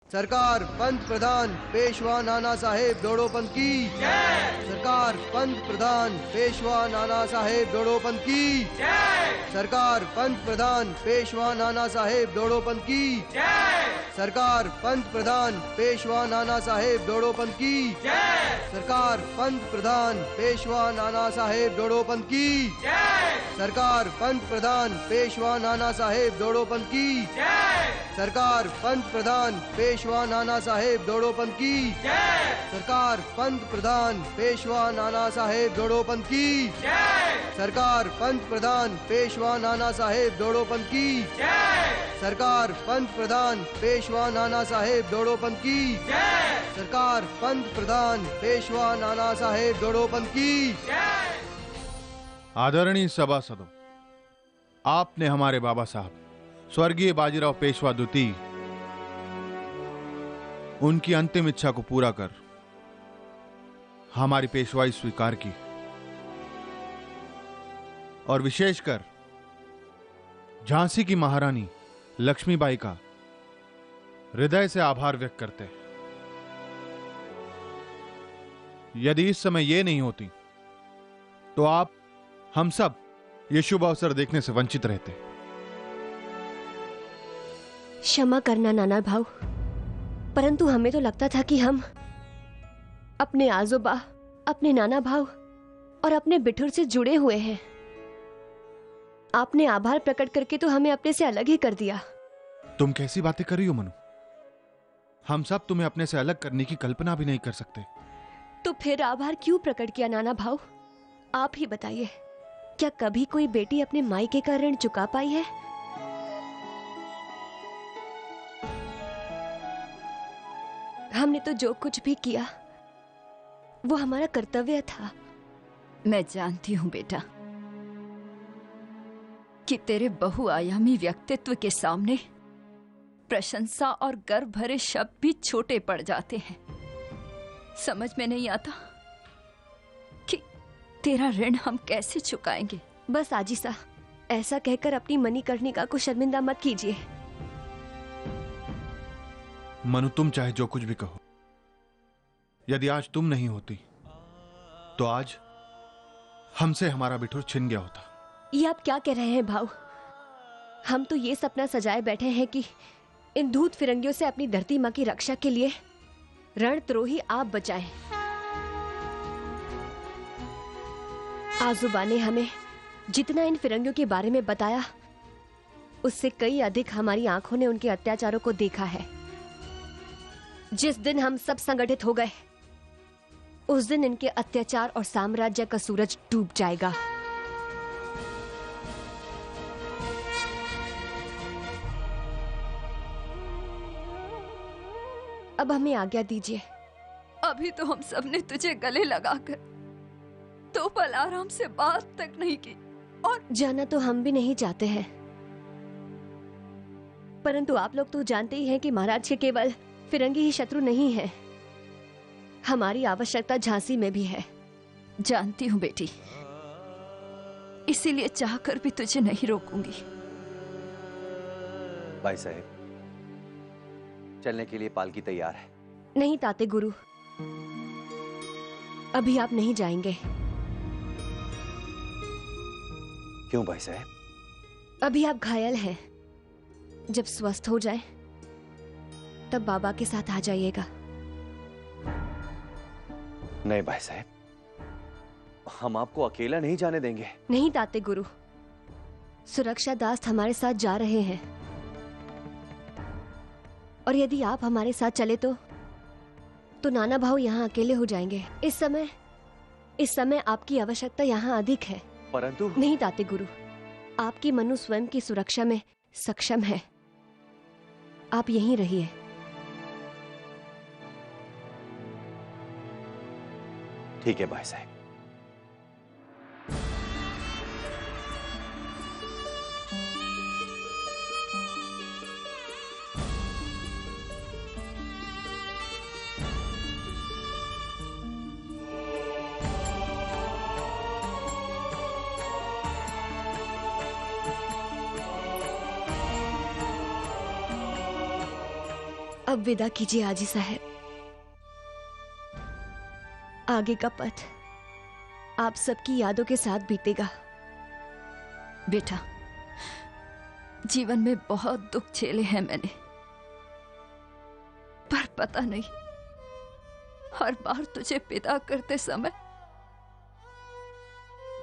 सरकार पंत प्रधान पेशवा नाना साहेब दोड़ोपंत की जय। सरकार पंत प्रधान पेशवा नाना साहेब दोड़ोपंत की जय। सरकार पंत प्रधान पेशवा नाना साहेब दोड़ोपंत की जय। सरकार पंत प्रधान पेशवा नाना साहेब दोड़ोपंत की जय। सरकार पंत प्रधान पेशवा नाना साहेब दोड़ोपंत की जय। सरकार पंत प्रधान पेशवा नाना साहेब दोड़ोपंत की जय। सरकार पंत प्रधान पेशवा नाना साहेब दोड़ोपंत की जय। सरकार पंत प्रधान पेशवा नाना साहेब दोड़ोपंत की जय। सरकार पंत प्रधान पेशवा नाना साहेब दोड़ोपंत की जय। सरकार पंत प्रधान पेशवा नाना साहेब दोड़ोपंत की जय। सरकार पंत प्रधान पेशवा नाना साहेब दोड़ोपंत की जय। आदरणीय सभासदों, आपने हमारे बाबा साहब स्वर्गीय बाजीराव पेशवा द्वितीय उनकी अंतिम इच्छा को पूरा कर हमारी पेशवाई स्वीकार की और विशेषकर झांसी की महारानी लक्ष्मीबाई का हृदय से आभार व्यक्त करते हैं। यदि इस समय यह नहीं होती तो आप हम सब ये शुभ अवसर देखने से वंचित रहते। क्षमा करना नाना भाऊ, परंतु हमें तो लगता था कि हम अपने आजोबा, अपने नाना भाऊ और अपने बिठुर से जुड़े हुए हैं। आपने आभार प्रकट करके तो हमें अपने से अलग ही कर दिया। तुम कैसी बातें कर रही हो मनु? हम सब तुम्हें अपने से अलग करने की कल्पना भी नहीं कर सकते। तो फिर आभार क्यों प्रकट किया नाना भाऊ? आप ही बताइए, क्या कभी कोई बेटी अपने मायके का ऋण चुका पाई है? हमने तो जो कुछ भी किया वो हमारा कर्तव्य था। मैं जानती हूं बेटा कि तेरे बहुआयामी व्यक्तित्व के सामने प्रशंसा और गर्व भरे शब्द भी छोटे पड़ जाते हैं। समझ में नहीं आता कि तेरा ऋण हम कैसे चुकाएंगे। बस आजीसा, ऐसा कहकर अपनी मणिकर्णिका को शर्मिंदा मत कीजिए। मनु, तुम चाहे जो कुछ भी कहो, यदि आज तुम नहीं होती तो आज हमसे हमारा बिठुर छिन गया होता। ये आप क्या कह रहे हैं भाऊ? हम तो ये सपना सजाए बैठे हैं कि इन धूत फिरंगियों से अपनी धरती माँ की रक्षा के लिए रणद्रोही आप बचाएं। आजूबा ने हमें जितना इन फिरंगियों के बारे में बताया, उससे कई अधिक हमारी आंखों ने उनके अत्याचारों को देखा है। जिस दिन हम सब संगठित हो गए, उस दिन इनके अत्याचार और साम्राज्य का सूरज डूब जाएगा। अब हमें आज्ञा दीजिए। अभी तो हम सब ने तुझे गले लगाकर तो पल आराम से बात तक नहीं की, और जाना तो हम भी नहीं चाहते हैं, परंतु आप लोग तो जानते ही हैं कि महाराज के केवल फिरंगी ही शत्रु नहीं है, हमारी आवश्यकता झांसी में भी है। जानती हूँ बेटी, इसीलिए चाहकर भी तुझे नहीं रोकूंगी। भाई साहब, चलने के लिए पालकी तैयार है। नहीं ताते गुरु, अभी आप नहीं जाएंगे। क्यों भाई साहब? अभी आप घायल हैं, जब स्वस्थ हो जाए तब बाबा के साथ आ जाइएगा। नहीं भाई साहब, हम आपको अकेला नहीं जाने देंगे। नहीं ताते गुरु, सुरक्षा दास हमारे साथ जा रहे हैं, और यदि आप हमारे साथ चले तो नाना भाऊ यहाँ अकेले हो जाएंगे। इस समय आपकी आवश्यकता यहाँ अधिक है। परंतु नहीं ताते गुरु, आपकी मनु स्वयं की सुरक्षा में सक्षम है, आप यहीं रहिए। ठीक है भाई साहब। अब विदा कीजिए आजी साहब। आगे का पथ आप सबकी यादों के साथ बीतेगा। बेटा, जीवन में बहुत दुख झेले हैं मैंने, पर पता नहीं हर बार तुझे विदा करते समय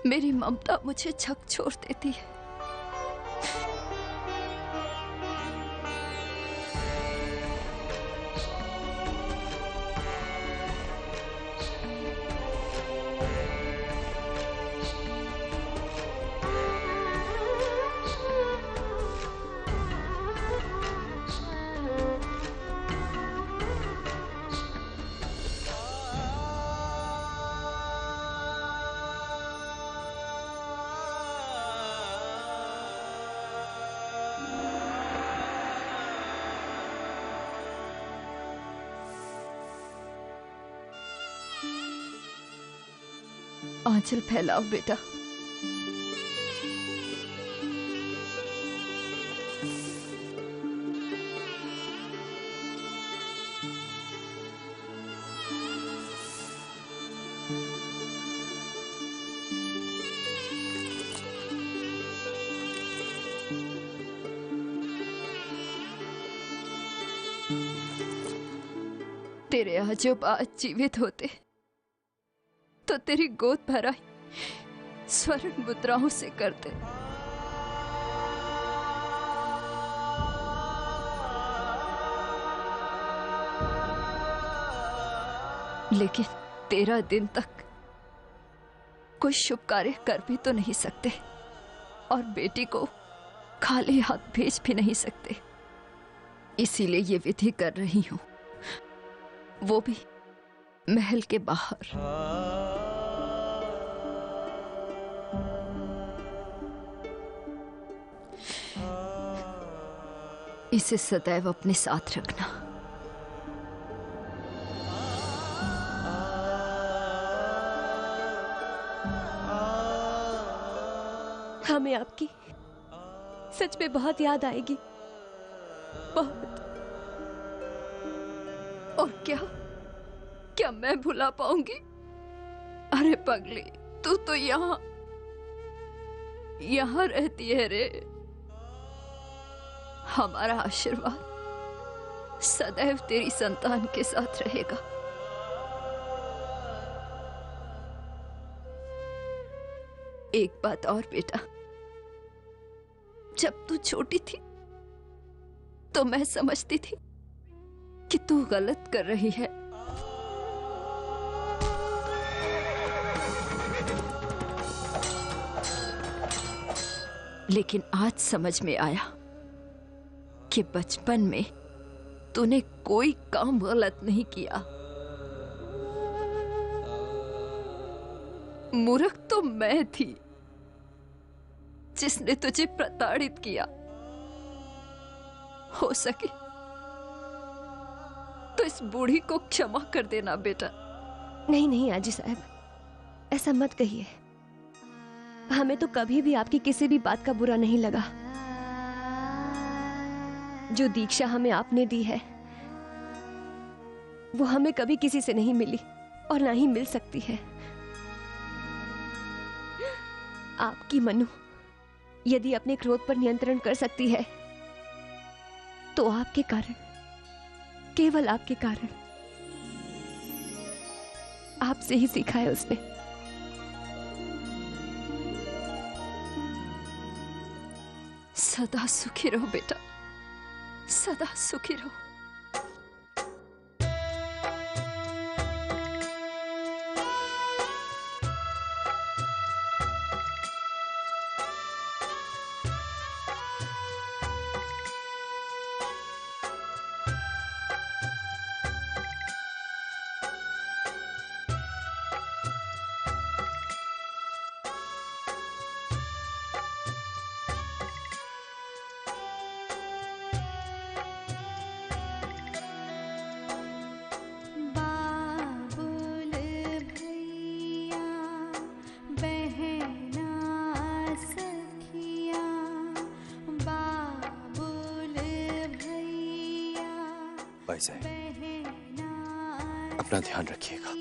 मेरी ममता मुझे झकझोर देती है। आंचल फैलाओ बेटा। तेरे आजोबा आज जीवित होते तो तेरी गोद भराई स्वर्ण मुद्राओं से करते। लेकिन 13 दिन तक कोई शुभ कार्य कर भी तो नहीं सकते और बेटी को खाली हाथ भेज भी नहीं सकते। इसीलिए ये विधि कर रही हूं, वो भी महल के बाहर। इसे सदैव अपने साथ रखना। हमें आपकी सच में बहुत याद आएगी, बहुत। और क्या मैं भुला पाऊंगी? अरे पगली, तू तो यहाँ रहती है रे। हमारा आशीर्वाद सदैव तेरी संतान के साथ रहेगा। एक बात और बेटा, जब तू छोटी थी तो मैं समझती थी कि तू गलत कर रही है। लेकिन आज समझ में आया कि बचपन में तूने कोई काम गलत नहीं किया। मूर्ख तो मैं थी जिसने तुझे प्रताड़ित किया। हो सके तो इस बूढ़ी को क्षमा कर देना बेटा। नहीं नहीं आजी साहब, ऐसा मत कहिए। हमें तो कभी भी आपकी किसी भी बात का बुरा नहीं लगा। जो दीक्षा हमें आपने दी है वो हमें कभी किसी से नहीं मिली और ना ही मिल सकती है। आपकी मनु यदि अपने क्रोध पर नियंत्रण कर सकती है तो आपके कारण, केवल आपके कारण। आपसे ही सीखा है उसने। सदा सुखी रहो बेटा, सदा सुखी रहो। भाई साहब, अपना ध्यान रखिएगा।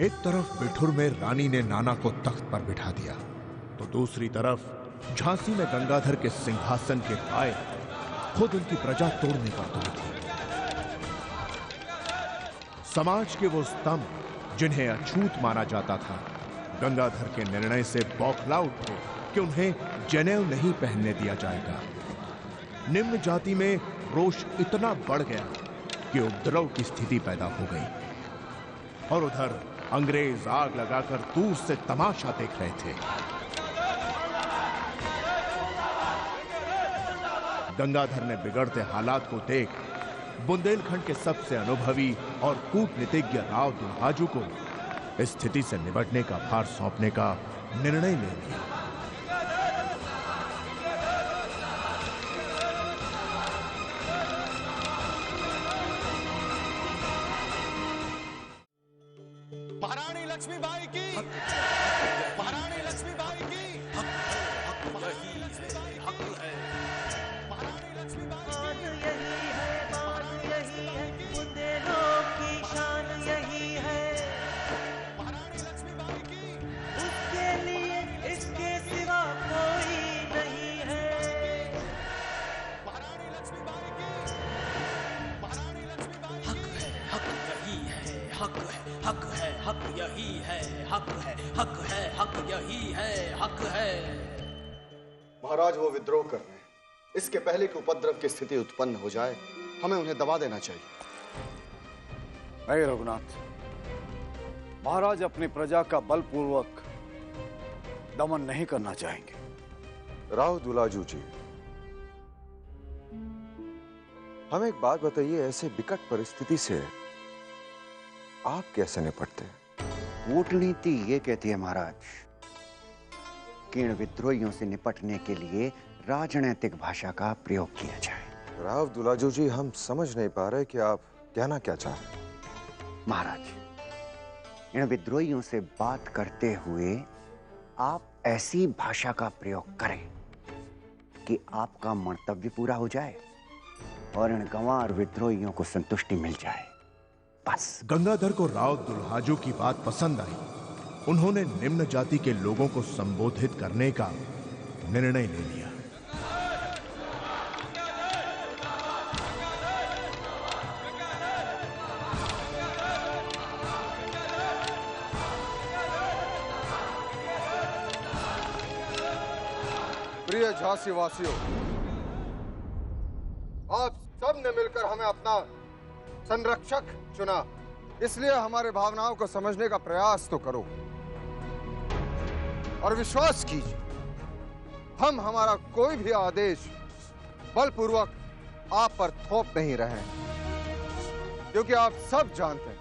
एक तरफ बिठुर में रानी ने नाना को तख्त पर बिठा दिया, तो दूसरी तरफ झांसी में गंगाधर के सिंहासन के पाए खुद उनकी प्रजा तोड़ने पर तुली थी। समाज के वो स्तंभ जिन्हें अछूत माना जाता था, गंगाधर के निर्णय से बौखला उठे कि उन्हें जनेऊ नहीं पहनने दिया जाएगा। निम्न जाति में रोष इतना बढ़ गया कि उपद्रव की स्थिति पैदा हो गई, और उधर अंग्रेज आग लगाकर दूर से तमाशा देख रहे थे। गंगाधर ने बिगड़ते हालात को देख बुंदेलखंड के सबसे अनुभवी और कूटनीतिज्ञ राव दुल्हाजू को इस स्थिति से निपटने का भार सौंपने का निर्णय ले लिया। महारानी लक्ष्मीबाई की, महारानी लक्ष्मीबाई की, यही हक है, महारानी लक्ष्मीबाई की, यही है, बात यही है, बुंदेलों की शान यही है, महारानी लक्ष्मीबाई की, उसके लिए इसके सिवा कोई नहीं है, महारानी लक्ष्मीबाई की, महारानी लक्ष्मीबाई की, हक यही है, हक है, हक है, हक यही है, हक है, हक है, हक यही है, हक है। महाराज वो विद्रोह कर रहे हैं, इसके पहले कि उपद्रव की स्थिति उत्पन्न हो जाए हमें उन्हें दबा देना चाहिए। नहीं रघुनाथ, महाराज अपनी प्रजा का बलपूर्वक दमन नहीं करना चाहेंगे। राव दुलाजू जी, हमें एक बात बताइए, ऐसे विकट परिस्थिति से आप कैसे निपटते हैं? कूटनीति ये कहती है महाराज कि इन विद्रोहियों से निपटने के लिए राजनैतिक भाषा का प्रयोग किया जाए। राव दुलाजू जी, हम समझ नहीं पा रहे कि आप कहना क्या चाह रहे हैं। महाराज, इन विद्रोहियों से बात करते हुए आप ऐसी भाषा का प्रयोग करें कि आपका मंतव्य पूरा हो जाए और इन गंवार विद्रोहियों को संतुष्टि मिल जाए, बस। गंगाधर को राव दुल्हाजू की बात पसंद आई। उन्होंने निम्न जाति के लोगों को संबोधित करने का निर्णय ले लिया। प्रिय झांसी वासियों, आप सब ने मिलकर हमें अपना संरक्षक चुना, इसलिए हमारे भावनाओं को समझने का प्रयास तो करो और विश्वास कीजिए, हम हमारा कोई भी आदेश बलपूर्वक आप पर थोप नहीं रहे हैं, क्योंकि आप सब जानते हैं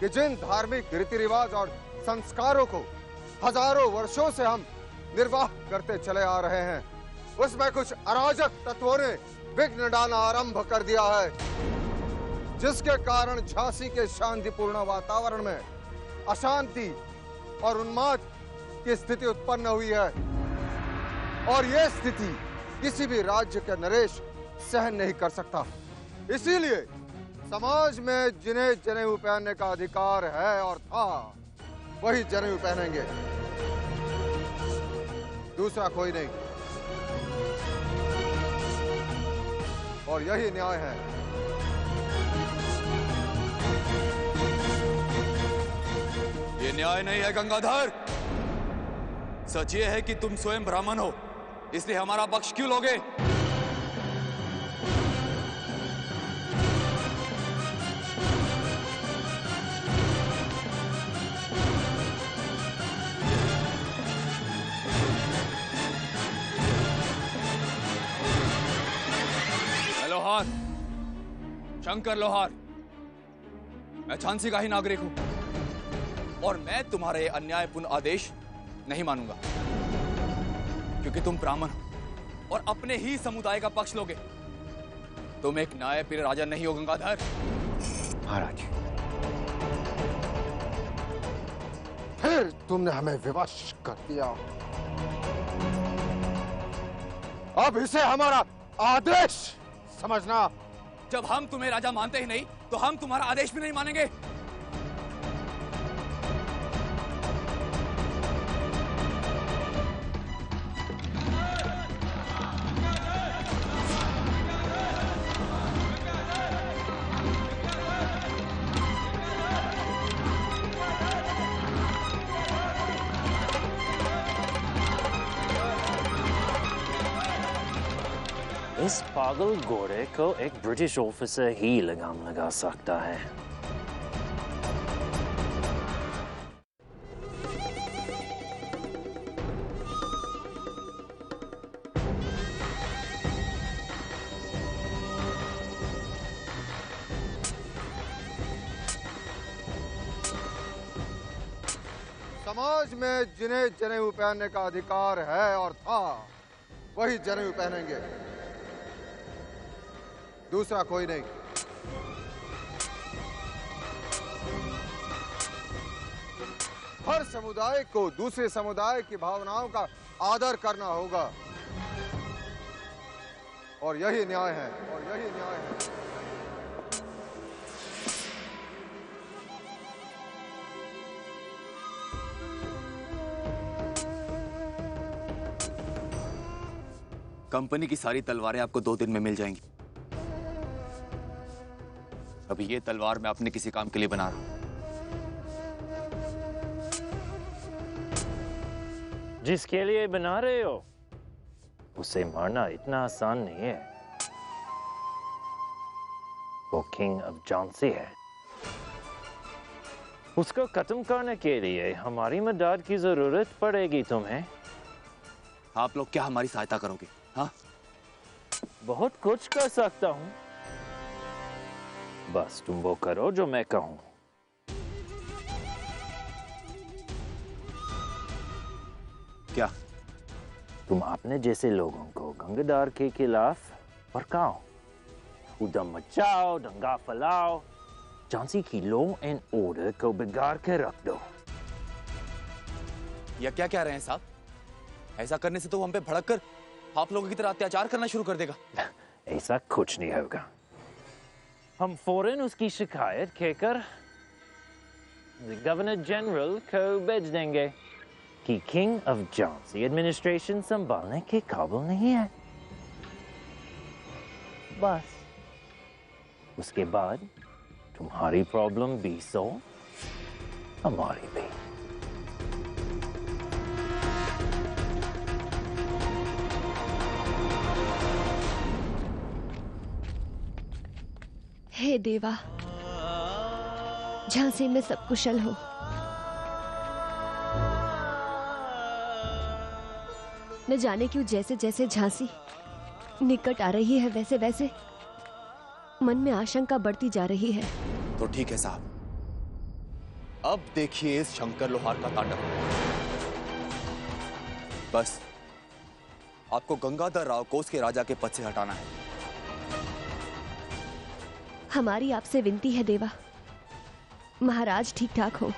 कि जिन धार्मिक रीति रिवाज और संस्कारों को हजारों वर्षों से हम निर्वाह करते चले आ रहे हैं, उसमें कुछ अराजक तत्वों ने विघ्न डालना आरंभ कर दिया है, जिसके कारण झांसी के शांतिपूर्ण वातावरण में अशांति और उन्माद की स्थिति उत्पन्न हुई है और यह स्थिति किसी भी राज्य के नरेश सहन नहीं कर सकता। इसीलिए समाज में जिन्हें जनेऊ पहनने का अधिकार है और था वही जनेऊ पहनेंगे, दूसरा कोई नहीं। और यही न्याय है। ये न्याय नहीं है गंगाधर। सच ये है कि तुम स्वयं ब्राह्मण हो, इसलिए हमारा पक्ष क्यों लोगे? लोहार, शंकर लोहार, मैं झांसी का ही नागरिक हूं और मैं तुम्हारे अन्यायपूर्ण आदेश नहीं मानूंगा, क्योंकि तुम ब्राह्मण हो और अपने ही समुदाय का पक्ष लोगे। तुम एक न्यायप्रिय राजा नहीं हो गंगाधर। महाराज, फिर तुमने हमें विवश कर दिया। अब इसे हमारा आदेश समझना। जब हम तुम्हें राजा मानते ही नहीं तो हम तुम्हारा आदेश भी नहीं मानेंगे। इस पागल घोड़े को एक ब्रिटिश ऑफिसर ही लगाम लगा सकता है। समाज में जिन्हें जनेऊ पहनने का अधिकार है और था वही जनेऊ पहनेंगे, दूसरा कोई नहीं। हर समुदाय को दूसरे समुदाय की भावनाओं का आदर करना होगा और यही न्याय है। और यही न्याय है। कंपनी की सारी तलवारें आपको 2 दिन में मिल जाएंगी। अभी ये तलवार मैं अपने किसी काम के लिए बना रहा हूं। जिसके लिए बना रहे हो उसे मारना इतना आसान नहीं है। वो किंग ऑफ झांसी है। उसको खत्म करने के लिए हमारी मदद की जरूरत पड़ेगी तुम्हें। आप लोग क्या हमारी सहायता करोगे? हाँ, बहुत कुछ कर सकता हूं, बस तुम वो करो जो मैं कहूं। क्या? तुम अपने जैसे लोगों को गंगाधर के खिलाफ भड़काओ, उधम मचाओ, दंगा फैलाओ, झांसी की लॉ एंड ऑर्डर को बिगाड़ के रख दो। या क्या कह रहे हैं साहब? ऐसा करने से तो हम पे भड़क कर आप लोगों की तरह अत्याचार करना शुरू कर देगा। ऐसा कुछ नहीं होगा। हम फौरन उसकी शिकायत कहकर गवर्नर जनरल को भेज देंगे कि किंग ऑफ झांसी एडमिनिस्ट्रेशन संभालने के काबिल नहीं है। बस उसके बाद तुम्हारी प्रॉब्लम भी सॉल्व, हमारी भी। हे देवा, झांसी में सब कुशल हो। न जाने क्यों जैसे जैसे झांसी निकट आ रही है वैसे वैसे मन में आशंका बढ़ती जा रही है। तो ठीक है साहब, अब देखिए इस शंकर लोहार का तांडव। बस आपको गंगाधर राव को उसके राजा के पद से हटाना है। हमारी आपसे विनती है देवा, महाराज ठीक ठाक हो।